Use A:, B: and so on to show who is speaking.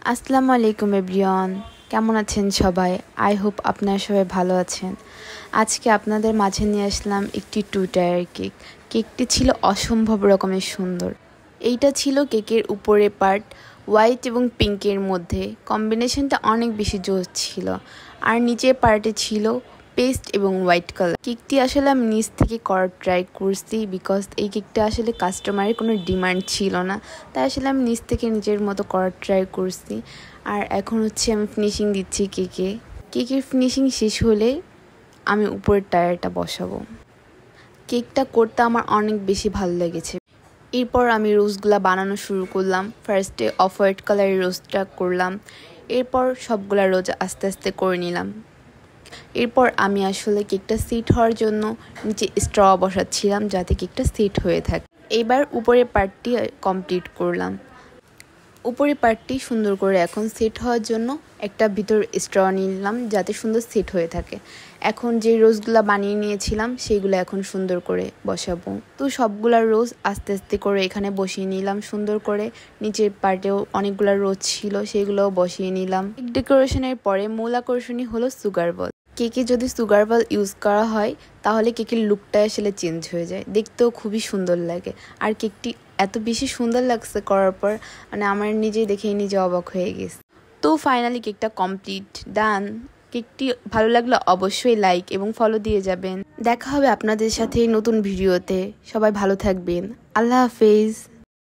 A: আসসালামু আলাইকুম এভরিওয়ান, কেমন আছেন সবাই? আই হোপ আপনারা সবাই ভালো আছেন। আজকে আপনাদের মাঝে নিয়ে আসলাম একটি 2 টায়ার কেক। কেকটি ছিল অসম্ভব রকমের সুন্দর। এইটা ছিল কেকের উপরের পার্ট, হোয়াইট এবং পিঙ্কের মধ্যে কম্বিনেশনটা অনেক বেশি জোশ ছিল। আর নিচের পার্টে ছিল পেস্ট এবং হোয়াইট কালার। কেকটি আসলে আমি নিচ থেকে করার ট্রাই করছি, বিকজ এই কেকটা আসলে কাস্টমারের কোনো ডিমান্ড ছিল না, তাই আসলে আমি নিচ থেকে নিজের মতো করার ট্রাই করছি। আর এখন হচ্ছে আমি ফিনিশিং দিচ্ছি কেকের ফিনিশিং শেষ হলে আমি উপরের টায়ারটা বসাবো। কেকটা করতে আমার অনেক বেশি ভালো লেগেছে। এরপর আমি রোজগুলা বানানো শুরু করলাম। ফার্স্টে অফ হোয়াইট কালারের রোজটা করলাম, এরপর সবগুলা রোজ আস্তে আস্তে করে নিলাম। এরপর আমি আসলে কেকটা সেট হওয়ার জন্য নিচে স্ট্র বসাচ্ছিলাম যাতে কেকটা সেট হয়ে থাকে। এবার উপরের পার্টটি কমপ্লিট করলাম। উপরের পার্টটি সুন্দর করে এখন সেট হওয়ার জন্য একটা ভিতর স্ট্র নিলাম যাতে সুন্দর সেট হয়ে থাকে। এখন যে রোজগুলা বানিয়ে নিয়েছিলাম সেইগুলো এখন সুন্দর করে বসাবো। তো সবগুলা রোজ আস্তে আস্তে করে এখানে বসিয়ে নিলাম সুন্দর করে। নিচের পার্টেও অনেকগুলা রোজ ছিল, সেগুলোও বসিয়ে নিলাম। কেক ডেকোরেশনের পরে মূল আকর্ষণই হলো সুগার বল। কেকে যদি সুগার বল ইউজ করা হয় তাহলে কেকের লুকটা আসলে চেঞ্জ হয়ে যায়, দেখতেও খুবই সুন্দর লাগে। আর কেকটি এত বেশি সুন্দর লাগছে করার পর, মানে আমার দেখেই নিজে অবাক হয়ে গেছে। তো ফাইনালি কেকটা কমপ্লিট ডান। কেকটি ভালো লাগলে অবশ্যই লাইক এবং ফলো দিয়ে যাবেন। দেখা হবে আপনাদের সাথে নতুন ভিডিওতে। সবাই ভালো থাকবেন। আল্লাহ হাফেজ।